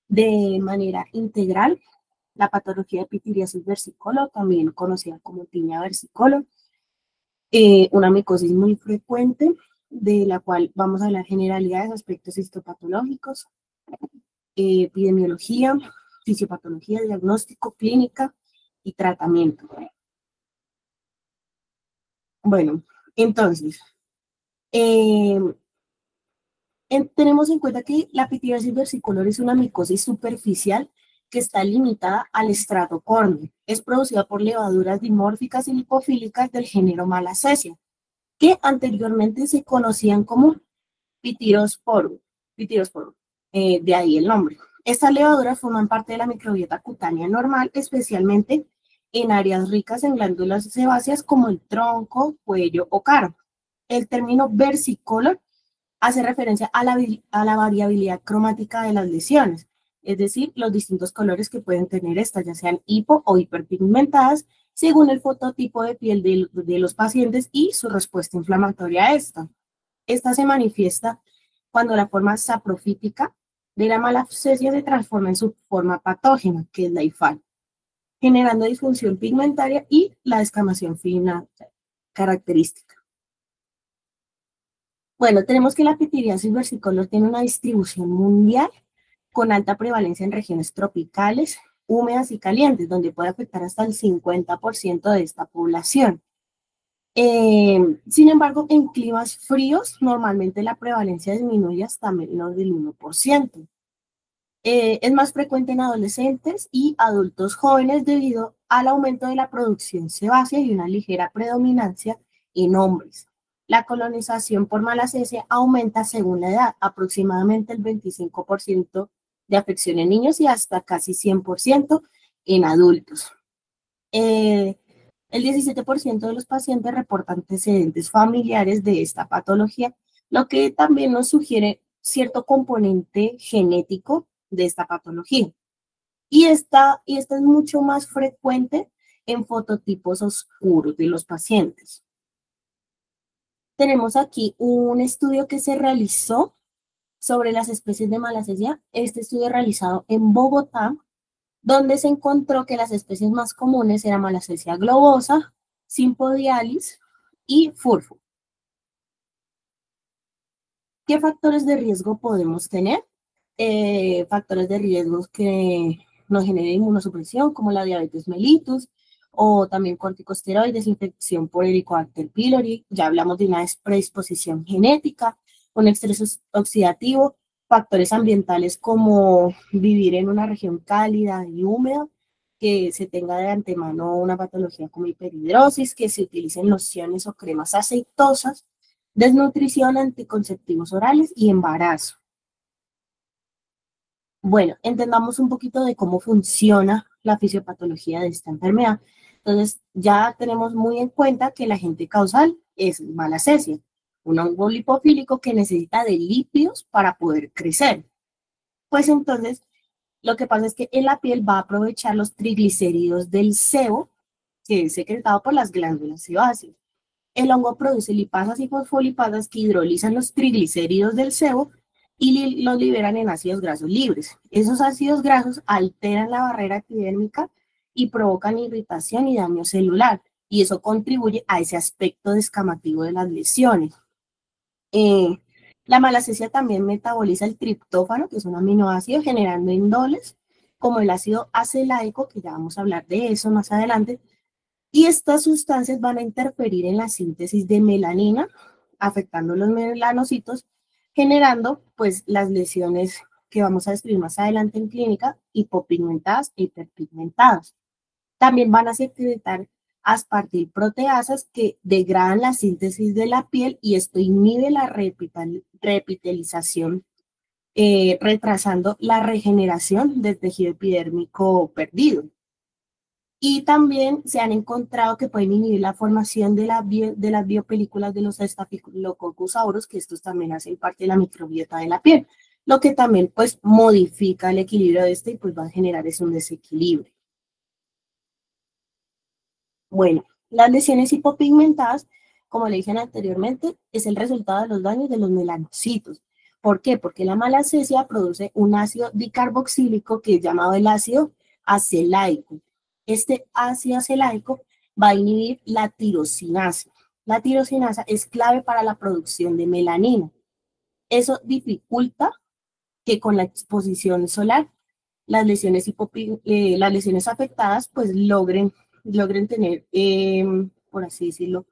de manera integral la patología de pitiriasis versicolor, también conocida como tiña versicolor, una micosis muy frecuente, de la cual vamos a hablar generalidades, aspectos histopatológicos, epidemiología, fisiopatología, diagnóstico, clínica y tratamiento. Bueno, entonces, tenemos en cuenta que la pitiriasis versicolor es una micosis superficial que está limitada al estrato córneo. Es producida por levaduras dimórficas y lipofílicas del género Malassezia, que anteriormente se conocían como Pityrosporum, de ahí el nombre. Estas levaduras forman parte de la microbiota cutánea normal, especialmente en áreas ricas en glándulas sebáceas como el tronco, cuello o cara. El término versicolor hace referencia a la variabilidad cromática de las lesiones, es decir, los distintos colores que pueden tener estas, ya sean hipo o hiperpigmentadas, según el fototipo de piel de los pacientes y su respuesta inflamatoria a esta. Esta se manifiesta cuando la forma saprofítica de la malassezia se transforma en su forma patógena, que es la IFAL, generando disfunción pigmentaria y la descamación fina característica. Bueno, tenemos que la pitiriasis versicolor tiene una distribución mundial con alta prevalencia en regiones tropicales, húmedas y calientes, donde puede afectar hasta el 50% de esta población. Sin embargo, en climas fríos, normalmente la prevalencia disminuye hasta menos del 1%. Es más frecuente en adolescentes y adultos jóvenes debido al aumento de la producción sebácea y una ligera predominancia en hombres. La colonización por Malassezia aumenta según la edad, aproximadamente el 25% de afección en niños y hasta casi 100% en adultos. El 17% de los pacientes reportan antecedentes familiares de esta patología, lo que también nos sugiere cierto componente genético de esta patología. Y esta es mucho más frecuente en fototipos oscuros de los pacientes. Tenemos aquí un estudio que se realizó sobre las especies de Malassezia. Este estudio realizado en Bogotá, donde se encontró que las especies más comunes eran Malassezia globosa, Sympodialis y Furfur. ¿Qué factores de riesgo podemos tener? Factores de riesgo que nos generen inmunosupresión, como la diabetes mellitus, o también corticosteroides, infección por Helicobacter pylori, ya hablamos de una predisposición genética, un estrés oxidativo, factores ambientales como vivir en una región cálida y húmeda, que se tenga de antemano una patología como hiperhidrosis, que se utilicen lociones o cremas aceitosas, desnutrición, anticonceptivos orales y embarazo. Bueno, entendamos un poquito de cómo funciona la fisiopatología de esta enfermedad. Entonces, ya tenemos muy en cuenta que el agente causal es Malassezia, un hongo lipofílico que necesita de lípidos para poder crecer. Pues entonces, lo que pasa es que en la piel va a aprovechar los triglicéridos del sebo, que es secretado por las glándulas sebáceas. El hongo produce lipasas y fosfolipasas que hidrolizan los triglicéridos del sebo y los liberan en ácidos grasos libres. Esos ácidos grasos alteran la barrera epidérmica y provocan irritación y daño celular, y eso contribuye a ese aspecto descamativo de las lesiones. La Malassezia también metaboliza el triptófano, que es un aminoácido, generando indoles, como el ácido acelaico, que ya vamos a hablar de eso más adelante, y estas sustancias van a interferir en la síntesis de melanina, afectando los melanocitos, generando pues las lesiones que vamos a describir más adelante en clínica, hipopigmentadas e hiperpigmentadas. También van a secretar aspartilproteasas que degradan la síntesis de la piel y esto inhibe la reepitelización, retrasando la regeneración del tejido epidérmico perdido. Y también se han encontrado que pueden inhibir la formación de las biopelículas de los Staphylococcus aureus, que estos también hacen parte de la microbiota de la piel, lo que también pues modifica el equilibrio de este y pues va a generar un desequilibrio. Bueno, las lesiones hipopigmentadas, como le dije anteriormente, es el resultado de los daños de los melanocitos. ¿Por qué? Porque la malacesia produce un ácido dicarboxílico que es llamado el ácido acelaico. Este ácido acelaico va a inhibir la tirosinasa. La tirosinasa es clave para la producción de melanina. Eso dificulta que con la exposición solar las lesiones afectadas pues logren tener, por así decirlo,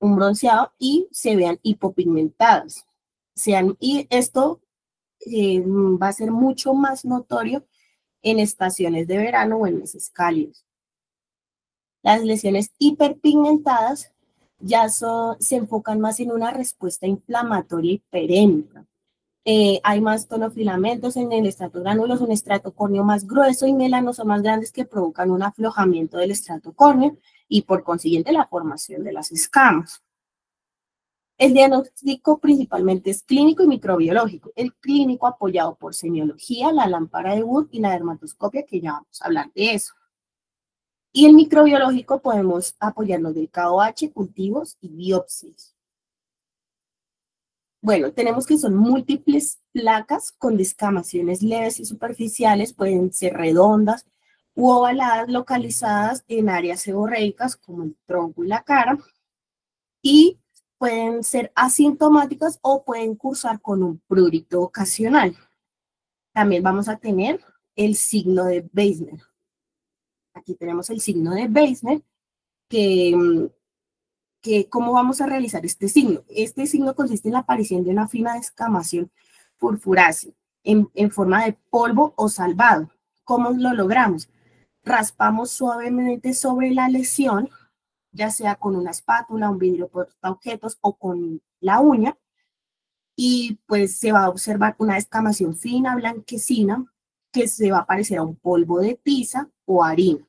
un bronceado y se vean hipopigmentadas. Y esto va a ser mucho más notorio en estaciones de verano o en meses cálidos. Las lesiones hiperpigmentadas se enfocan más en una respuesta inflamatoria y perénica. Hay más tonofilamentos en el estrato granuloso, un estrato córneo más grueso y melanosos más grandes que provocan un aflojamiento del estrato córneo y por consiguiente la formación de las escamas. El diagnóstico principalmente es clínico y microbiológico. El clínico apoyado por semiología, la lámpara de Wood y la dermatoscopia, que ya vamos a hablar de eso. Y el microbiológico podemos apoyarnos del KOH, cultivos y biopsias. Bueno, tenemos que son múltiples placas con descamaciones leves y superficiales, pueden ser redondas u ovaladas localizadas en áreas seborreicas como el tronco y la cara, y pueden ser asintomáticas o pueden cursar con un prurito ocasional. También vamos a tener el signo de Weisner. Aquí tenemos el signo de Weisner, que ¿cómo vamos a realizar este signo? Este signo consiste en la aparición de una fina descamación purpurácea en forma de polvo o salvado. ¿Cómo lo logramos? Raspamos suavemente sobre la lesión, ya sea con una espátula, un vidrio portaobjetos o con la uña, y pues se va a observar una descamación fina, blanquecina, que se va a parecer a un polvo de tiza o harina.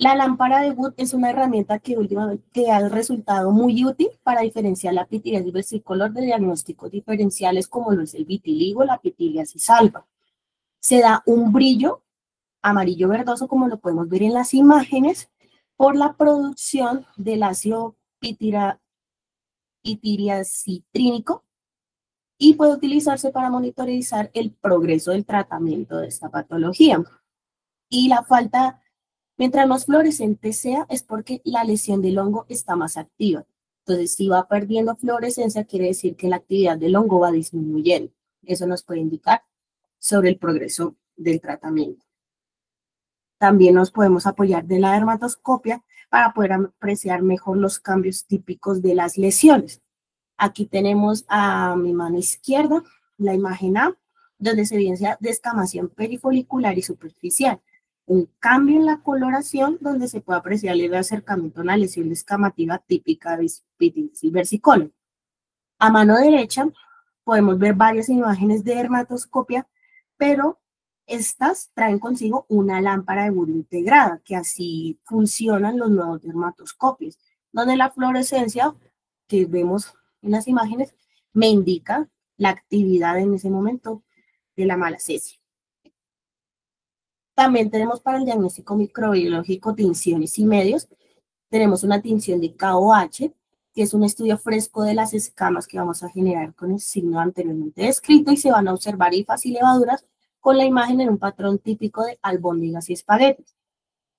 La lámpara de Wood es una herramienta que últimamente ha resultado muy útil para diferenciar la pitiriasis versicolor de diagnósticos diferenciales como lo es el vitiligo, la pitiriasis alba. Se da un brillo amarillo verdoso, como lo podemos ver en las imágenes, por la producción del ácido pitiriacitrínico, y puede utilizarse para monitorizar el progreso del tratamiento de esta patología. Y la falta, mientras más fluorescente sea, es porque la lesión del hongo está más activa. Entonces, si va perdiendo fluorescencia, quiere decir que la actividad del hongo va disminuyendo. Eso nos puede indicar sobre el progreso del tratamiento. También nos podemos apoyar de la dermatoscopia para poder apreciar mejor los cambios típicos de las lesiones. Aquí tenemos a mi mano izquierda la imagen A, donde se evidencia descamación perifolicular y superficial. Un cambio en la coloración donde se puede apreciar el acercamiento a una lesión descamativa típica de pitiriasis versicolor. A mano derecha podemos ver varias imágenes de dermatoscopia, pero estas traen consigo una lámpara de Wood integrada, que así funcionan los nuevos dermatoscopios, donde la fluorescencia que vemos en las imágenes me indica la actividad en ese momento de la malacesia. También tenemos para el diagnóstico microbiológico tinciones y medios. Tenemos una tinción de KOH, que es un estudio fresco de las escamas que vamos a generar con el signo anteriormente descrito, y se van a observar hifas y levaduras con la imagen en un patrón típico de albóndigas y espaguetis.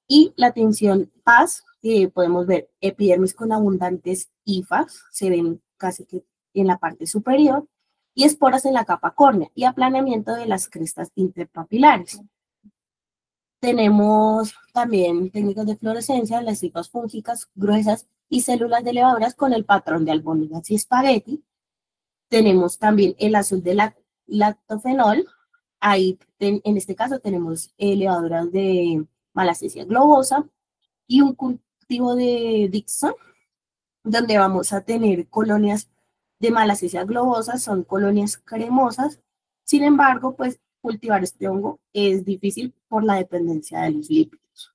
Y la tinción PAS, que podemos ver epidermis con abundantes hifas, se ven casi que en la parte superior, y esporas en la capa córnea, y aplanamiento de las crestas interpapilares. Tenemos también técnicas de fluorescencia, las hifas fúngicas gruesas y células de levaduras con el patrón de albóndigas y espagueti. Tenemos también el azul de lactofenol. Ahí, en este caso, tenemos levaduras de malacesia globosa y un cultivo de Dixon, donde vamos a tener colonias de malacesia globosa, son colonias cremosas. Sin embargo, pues cultivar este hongo es difícil por la dependencia de los lípidos.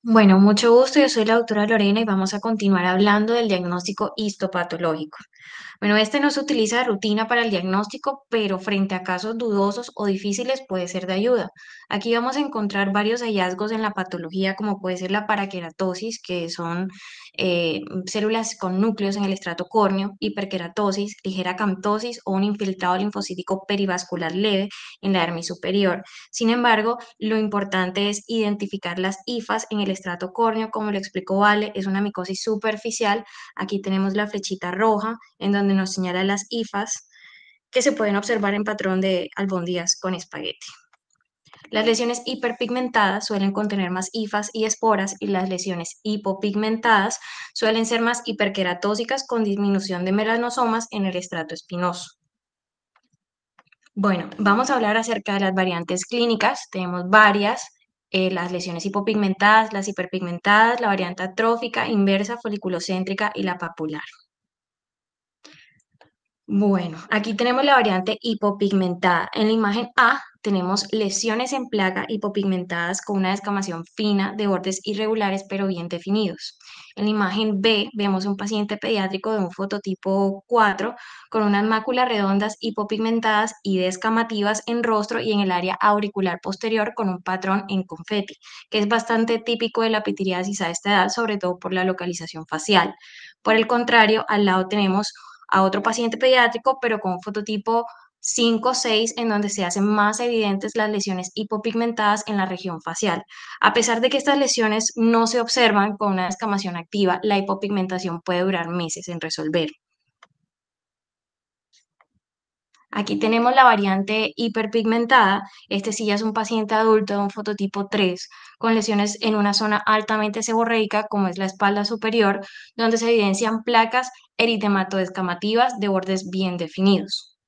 Bueno, mucho gusto, yo soy la doctora Lorena y vamos a continuar hablando del diagnóstico histopatológico. Bueno, este no se utiliza de rutina para el diagnóstico, pero frente a casos dudosos o difíciles puede ser de ayuda. Aquí vamos a encontrar varios hallazgos en la patología, como puede ser la paraqueratosis, que son células con núcleos en el estrato córneo, hiperqueratosis, ligera camtosis o un infiltrado linfocítico perivascular leve en la dermis superior. Sin embargo, lo importante es identificar las hifas en el estrato córneo, como lo explicó Vale, es una micosis superficial. Aquí tenemos la flechita roja en donde nos señala las hifas que se pueden observar en patrón de albóndigas con espagueti. Las lesiones hiperpigmentadas suelen contener más hifas y esporas y las lesiones hipopigmentadas suelen ser más hiperqueratósicas con disminución de melanosomas en el estrato espinoso. Bueno, vamos a hablar acerca de las variantes clínicas. Tenemos varias, las lesiones hipopigmentadas, las hiperpigmentadas, la variante atrófica, inversa, foliculocéntrica y la papular. Bueno, aquí tenemos la variante hipopigmentada. En la imagen A tenemos lesiones en placa hipopigmentadas con una descamación fina de bordes irregulares pero bien definidos. En la imagen B vemos un paciente pediátrico de un fototipo 4 con unas máculas redondas hipopigmentadas y descamativas en rostro y en el área auricular posterior con un patrón en confeti, que es bastante típico de la pitiriasis a esta edad, sobre todo por la localización facial. Por el contrario, al lado tenemos a otro paciente pediátrico, pero con un fototipo 5 o 6, en donde se hacen más evidentes las lesiones hipopigmentadas en la región facial. A pesar de que estas lesiones no se observan con una descamación activa, la hipopigmentación puede durar meses en resolver. Aquí tenemos la variante hiperpigmentada. Este sí ya es un paciente adulto de un fototipo 3 con lesiones en una zona altamente seborreica, como es la espalda superior, donde se evidencian placas eritematoescamativas de bordes bien definidos.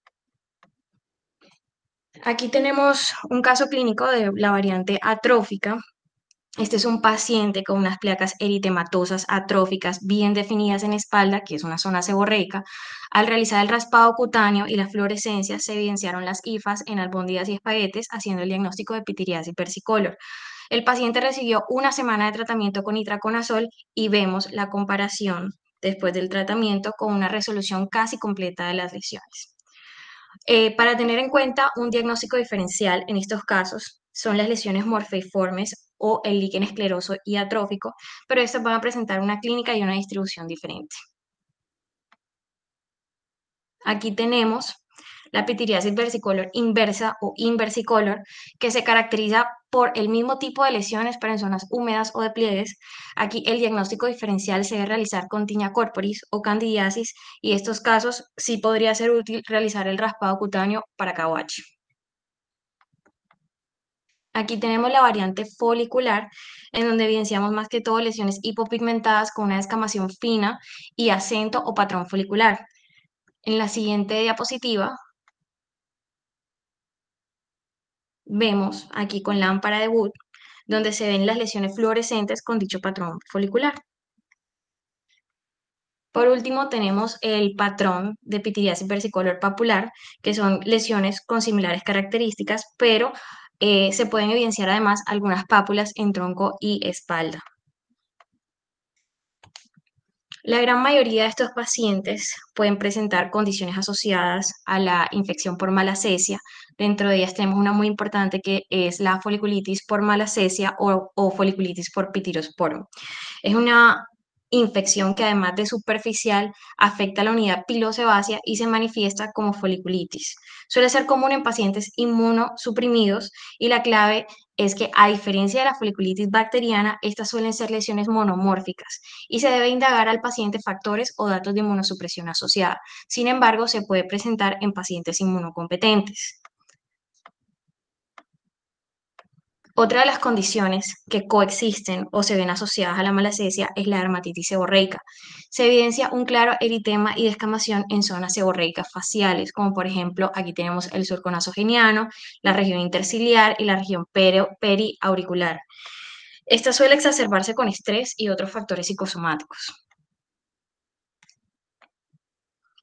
Aquí tenemos un caso clínico de la variante atrófica. Este es un paciente con unas placas eritematosas atróficas bien definidas en espalda, que es una zona seborreica. Al realizar el raspado cutáneo y la fluorescencia, se evidenciaron las hifas en albóndigas y espaguetes, haciendo el diagnóstico de pitiriasis versicolor. El paciente recibió una semana de tratamiento con itraconazol y vemos la comparación después del tratamiento con una resolución casi completa de las lesiones. Para tener en cuenta un diagnóstico diferencial en estos casos son las lesiones morfeiformes o el líquen escleroso y atrófico, pero estas van a presentar una clínica y una distribución diferente. Aquí tenemos la pitiriasis versicolor inversa o inversicolor, que se caracteriza por el mismo tipo de lesiones, pero en zonas húmedas o de pliegues. Aquí el diagnóstico diferencial se debe realizar con tiña corporis o candidiasis, y en estos casos sí podría ser útil realizar el raspado cutáneo para KOH. Aquí tenemos la variante folicular, en donde evidenciamos más que todo lesiones hipopigmentadas con una descamación fina y acento o patrón folicular. En la siguiente diapositiva vemos aquí con lámpara de Wood, donde se ven las lesiones fluorescentes con dicho patrón folicular. Por último, tenemos el patrón de pitiriasis versicolor papular, que son lesiones con similares características, pero se pueden evidenciar además algunas pápulas en tronco y espalda. La gran mayoría de estos pacientes pueden presentar condiciones asociadas a la infección por malacesia. Dentro de ellas tenemos una muy importante que es la foliculitis por malacesia o foliculitis por pitirosporum. Es una infección que además de superficial afecta a la unidad pilosebácea y se manifiesta como foliculitis. Suele ser común en pacientes inmunosuprimidos y la clave es que a diferencia de la foliculitis bacteriana, estas suelen ser lesiones monomórficas y se debe indagar al paciente factores o datos de inmunosupresión asociada. Sin embargo, se puede presentar en pacientes inmunocompetentes. Otra de las condiciones que coexisten o se ven asociadas a la malacesia es la dermatitis seborreica. Se evidencia un claro eritema y descamación en zonas seborreicas faciales, como por ejemplo aquí tenemos el surco nasogeniano, la región interciliar y la región periauricular. Esta suele exacerbarse con estrés y otros factores psicosomáticos.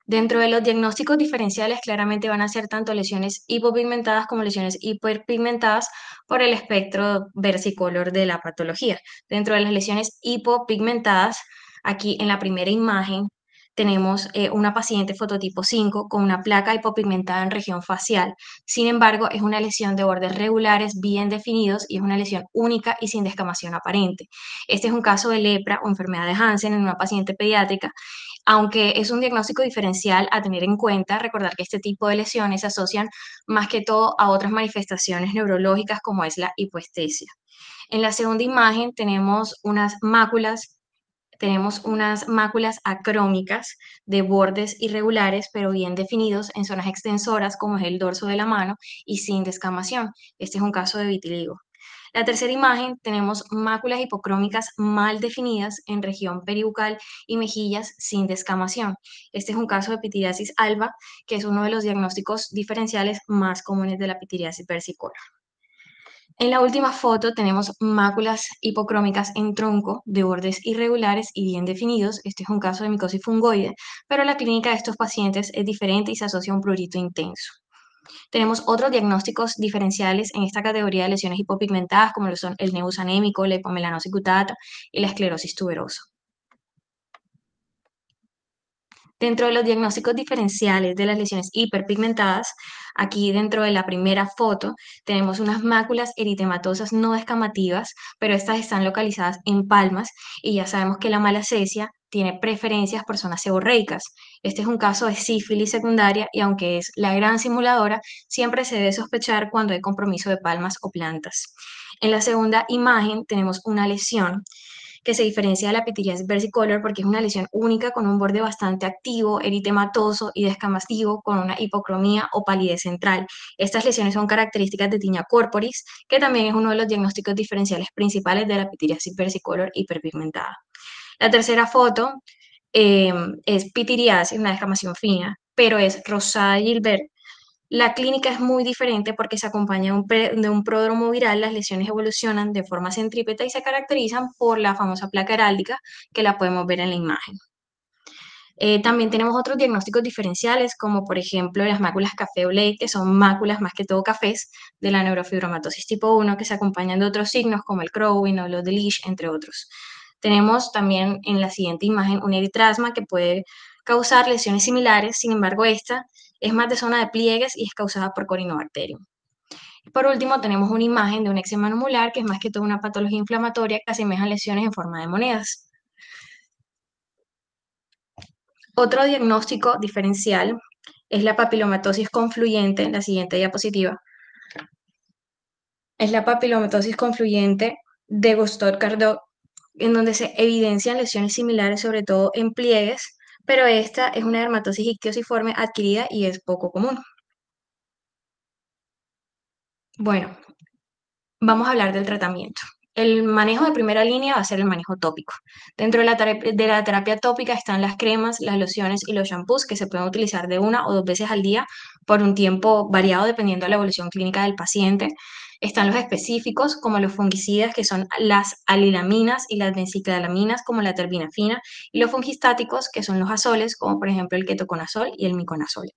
Dentro de los diagnósticos diferenciales, claramente van a ser tanto lesiones hipopigmentadas como lesiones hiperpigmentadas por el espectro versicolor de la patología. Dentro de las lesiones hipopigmentadas, aquí en la primera imagen, tenemos una paciente fototipo 5 con una placa hipopigmentada en región facial. Sin embargo, es una lesión de bordes regulares bien definidos y es una lesión única y sin descamación aparente. Este es un caso de lepra o enfermedad de Hansen en una paciente pediátrica. Aunque es un diagnóstico diferencial a tener en cuenta, recordar que este tipo de lesiones se asocian más que todo a otras manifestaciones neurológicas como es la hipoestesia. En la segunda imagen tenemos unas máculas acrómicas de bordes irregulares pero bien definidos en zonas extensoras como es el dorso de la mano y sin descamación. Este es un caso de vitiligo. La tercera imagen tenemos máculas hipocrómicas mal definidas en región peribucal y mejillas sin descamación. Este es un caso de pitiriasis alba, que es uno de los diagnósticos diferenciales más comunes de la pitiriasis versicolor. En la última foto tenemos máculas hipocrómicas en tronco de bordes irregulares y bien definidos. Este es un caso de micosis fungoide, pero la clínica de estos pacientes es diferente y se asocia a un prurito intenso. Tenemos otros diagnósticos diferenciales en esta categoría de lesiones hipopigmentadas, como lo son el nevus anémico, la hipomelanosis cutata y la esclerosis tuberosa. Dentro de los diagnósticos diferenciales de las lesiones hiperpigmentadas, aquí dentro de la primera foto tenemos unas máculas eritematosas no descamativas, pero estas están localizadas en palmas y ya sabemos que la malacesia tiene preferencias por zonas seborreicas. Este es un caso de sífilis secundaria y aunque es la gran simuladora, siempre se debe sospechar cuando hay compromiso de palmas o plantas. En la segunda imagen tenemos una lesión que se diferencia de la pitiriasis versicolor porque es una lesión única con un borde bastante activo, eritematoso y descamativo con una hipocromía o palidez central. Estas lesiones son características de tinea corporis, que también es uno de los diagnósticos diferenciales principales de la pitiriasis versicolor hiperpigmentada. La tercera foto es pitiriasis, una descamación fina, pero es rosada Gilbert. La clínica es muy diferente porque se acompaña de un pródromo viral, las lesiones evolucionan de forma centrípeta y se caracterizan por la famosa placa heráldica que la podemos ver en la imagen. También tenemos otros diagnósticos diferenciales, como por ejemplo las máculas café o late, que son máculas más que todo cafés de la neurofibromatosis tipo 1, que se acompañan de otros signos como el Crowin o los de Leach, entre otros. Tenemos también en la siguiente imagen un eritrasma que puede causar lesiones similares, sin embargo esta es más de zona de pliegues y es causada por Corynebacterium. Por último, tenemos una imagen de un eczema anular, que es más que todo una patología inflamatoria que asemeja lesiones en forma de monedas. Otro diagnóstico diferencial es la papilomatosis confluyente, en la siguiente diapositiva. Es la papilomatosis confluyente de Gostot-Cardot, en donde se evidencian lesiones similares, sobre todo en pliegues, pero esta es una dermatosis ictiosiforme adquirida y es poco común. Bueno, vamos a hablar del tratamiento. El manejo de primera línea va a ser el manejo tópico. Dentro de la terapia tópica están las cremas, las lociones y los shampoos que se pueden utilizar de 1 o 2 veces al día por un tiempo variado dependiendo de la evolución clínica del paciente. Están los específicos como los fungicidas que son las alilaminas y las benciclaminas como la terbinafina y los fungistáticos que son los azoles como por ejemplo el ketoconazol y el miconazol.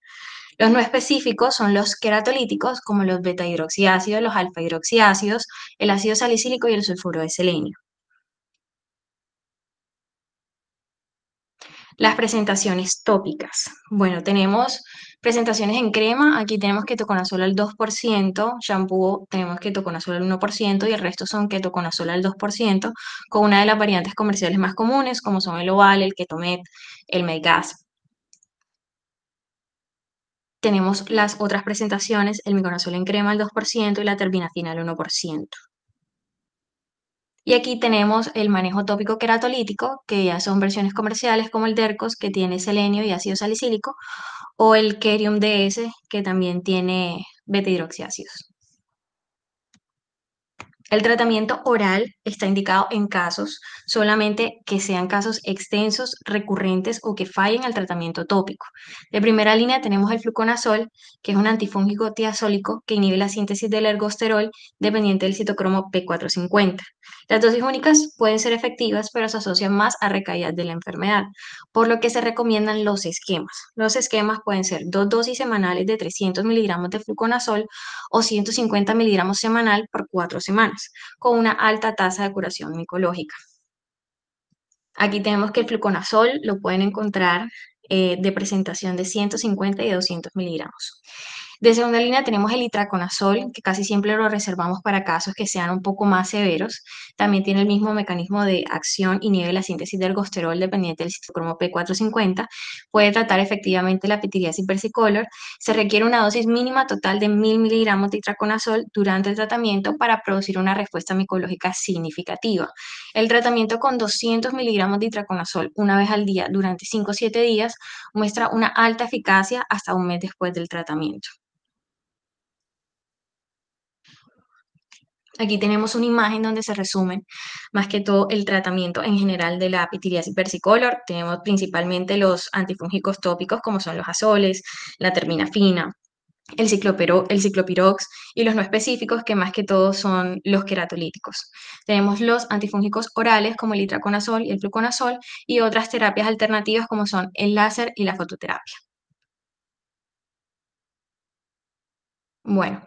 Los no específicos son los queratolíticos, como los beta-hidroxiácidos, los alfa-hidroxiácidos, el ácido salicílico y el sulfuro de selenio. Las presentaciones tópicas. Bueno, tenemos presentaciones en crema. Aquí tenemos ketoconazol al 2%, shampoo tenemos ketoconazol al 1% y el resto son ketoconazol al 2%, con una de las variantes comerciales más comunes, como son el Oval, el Ketomet, el Medgas. Tenemos las otras presentaciones, el miconazol en crema al 2% y la terbinafina al 1%. Y aquí tenemos el manejo tópico queratolítico, que ya son versiones comerciales como el Dercos, que tiene selenio y ácido salicílico, o el Kerium DS, que también tiene beta-hidroxiácidos. El tratamiento oral está indicado en casos solamente que sean casos extensos, recurrentes o que fallen al tratamiento tópico. De primera línea tenemos el fluconazol, que es un antifúngico tiazólico que inhibe la síntesis del ergosterol dependiente del citocromo P450. Las dosis únicas pueden ser efectivas, pero se asocian más a recaídas de la enfermedad, por lo que se recomiendan los esquemas. Los esquemas pueden ser 2 dosis semanales de 300 miligramos de fluconazol o 150 miligramos semanal por 4 semanas, con una alta tasa de curación micológica. Aquí tenemos que el fluconazol lo pueden encontrar de presentación de 150 y de 200 miligramos. De segunda línea tenemos el itraconazol, que casi siempre lo reservamos para casos que sean un poco más severos. También tiene el mismo mecanismo de acción, inhibe la síntesis de ergosterol dependiente del citocromo P450. Puede tratar efectivamente la pitiriasis versicolor. Se requiere una dosis mínima total de 1000 miligramos de itraconazol durante el tratamiento para producir una respuesta micológica significativa. El tratamiento con 200 miligramos de itraconazol una vez al día durante 5 o 7 días muestra una alta eficacia hasta un mes después del tratamiento. Aquí tenemos una imagen donde se resumen más que todo el tratamiento en general de la pitiriasis versicolor. Tenemos principalmente los antifúngicos tópicos como son los azoles, la terminafina, el ciclopirox y los no específicos que más que todo son los queratolíticos. Tenemos los antifúngicos orales como el itraconazol y el fluconazol y otras terapias alternativas como son el láser y la fototerapia. Bueno,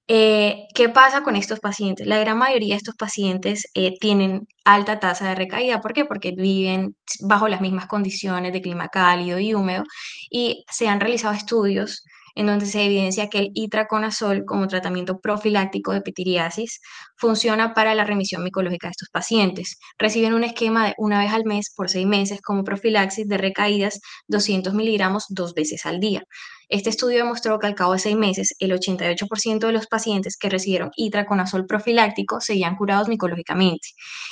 ¿qué pasa con estos pacientes? La gran mayoría de estos pacientes tienen alta tasa de recaída. ¿Por qué? Porque viven bajo las mismas condiciones de clima cálido y húmedo y se han realizado estudios en donde se evidencia que el itraconazol como tratamiento profiláctico de pitiriasis funciona para la remisión micológica de estos pacientes. Reciben un esquema de una vez al mes por 6 meses como profilaxis de recaídas 200 miligramos 2 veces al día. Este estudio demostró que al cabo de 6 meses, el 88% de los pacientes que recibieron itraconazol profiláctico seguían curados micológicamente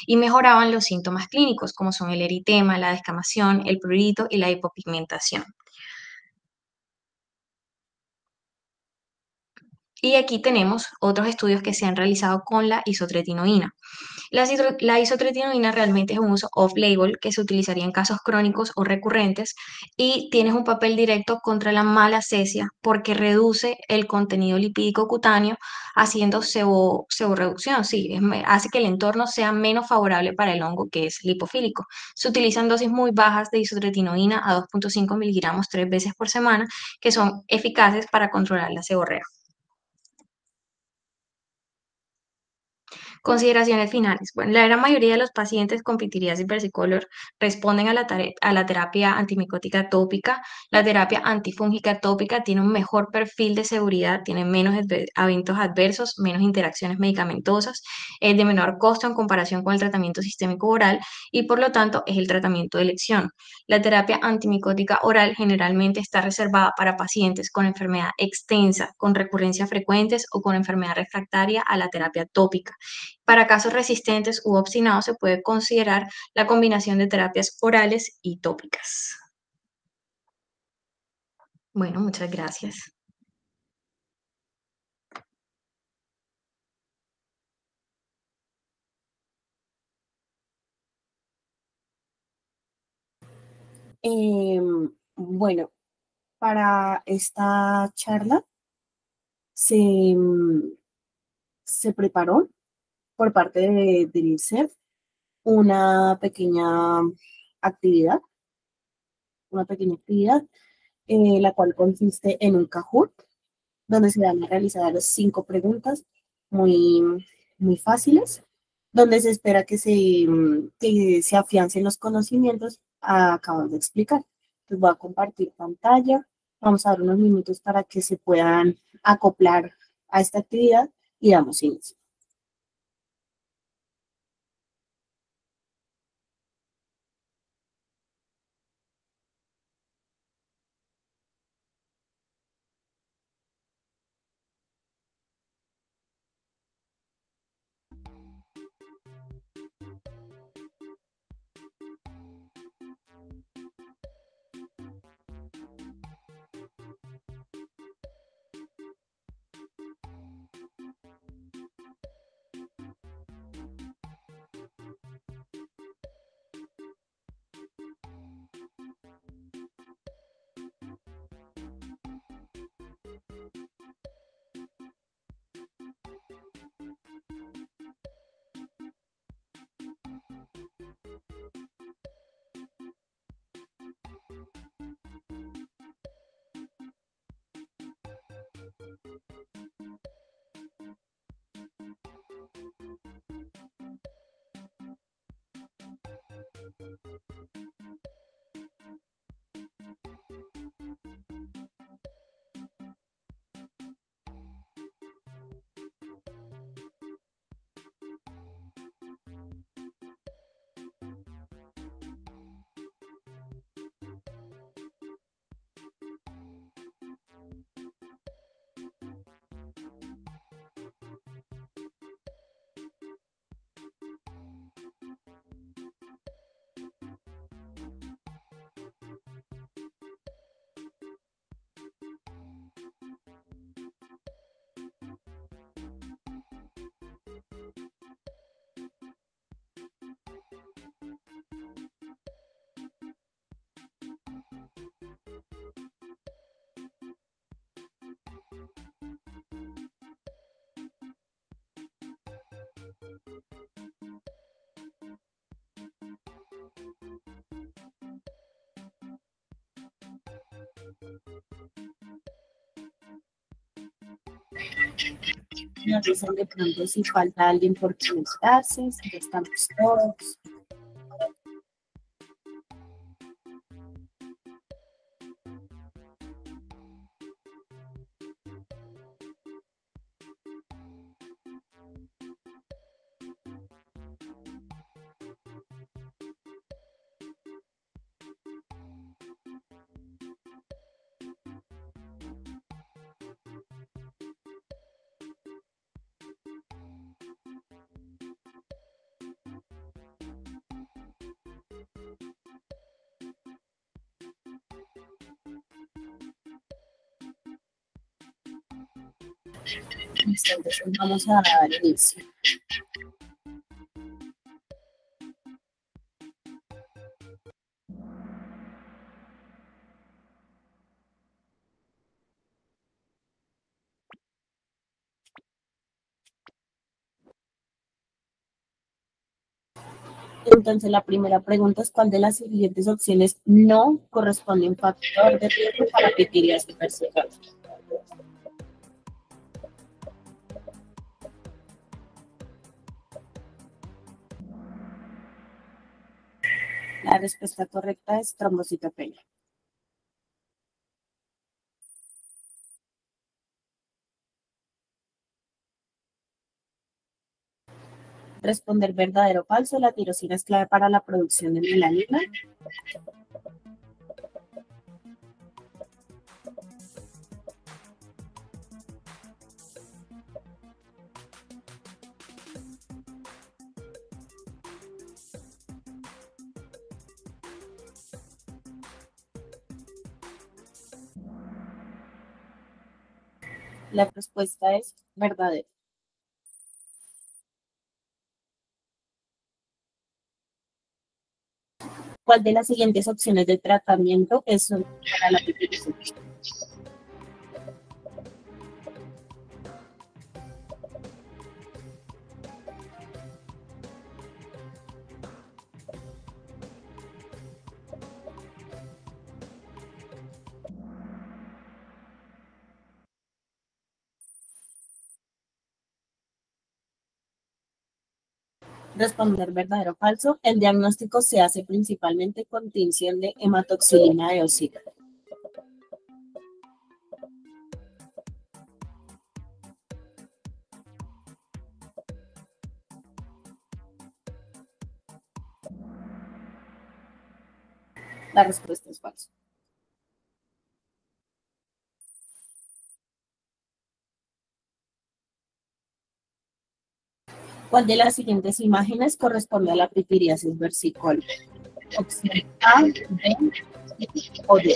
y mejoraban los síntomas clínicos, como son el eritema, la descamación, el prurito y la hipopigmentación. Y aquí tenemos otros estudios que se han realizado con la isotretinoína. La isotretinoína realmente es un uso off-label que se utilizaría en casos crónicos o recurrentes y tiene un papel directo contra la malacesia porque reduce el contenido lipídico cutáneo haciendo seborreducción, sí, hace que el entorno sea menos favorable para el hongo que es lipofílico. Se utilizan dosis muy bajas de isotretinoína a 2.5 miligramos 3 veces por semana que son eficaces para controlar la seborrea. Consideraciones finales. Bueno, la gran mayoría de los pacientes con pitiriasis versicolor responden a la terapia antimicótica tópica. La terapia antifúngica tópica tiene un mejor perfil de seguridad, tiene menos eventos adversos, menos interacciones medicamentosas, es de menor costo en comparación con el tratamiento sistémico oral y por lo tanto es el tratamiento de elección. La terapia antimicótica oral generalmente está reservada para pacientes con enfermedad extensa, con recurrencias frecuentes o con enfermedad refractaria a la terapia tópica. Para casos resistentes u obstinados se puede considerar la combinación de terapias orales y tópicas. Bueno, muchas gracias. Bueno, para esta charla se, se preparó por parte del INSEF una actividad, una pequeña actividad, la cual consiste en un Kahoot, donde se van a realizar 5 preguntas muy, muy fáciles, donde se espera que se afiancen los conocimientos a acabar de explicar. Les voy a compartir pantalla, vamos a dar unos minutos para que se puedan acoplar a esta actividad y damos inicio. Nos dicen de pronto si falta alguien por conectarse, si ya estamos todos. Listo, entonces vamos a dar inicio. Entonces, la primera pregunta es: ¿cuál de las siguientes opciones no corresponde a un factor de riesgo para pitiriasis versicolor? La respuesta correcta es trombocitopenia. Responder verdadero o falso: la tirosina es clave para la producción de melanina. La respuesta es verdadera. ¿Cuál de las siguientes opciones de tratamiento es para la pitiriasis? Responder verdadero o falso: el diagnóstico se hace principalmente con tinción de hematoxilina eosina. La respuesta es falsa. ¿Cuál de las siguientes imágenes corresponde a la pitiriasis versicolor? Opción A, B, C o D.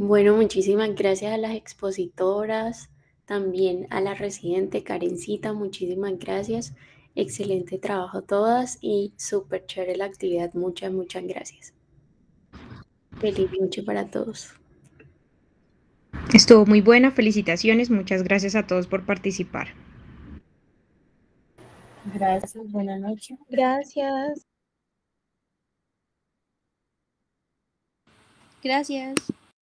Bueno, muchísimas gracias a las expositoras, también a la residente Karencita, muchísimas gracias. Excelente trabajo todas y súper chévere la actividad. Muchas, muchas gracias. Feliz noche para todos. Estuvo muy buena, felicitaciones, muchas gracias a todos por participar. Gracias, buenas noches. Gracias. Gracias.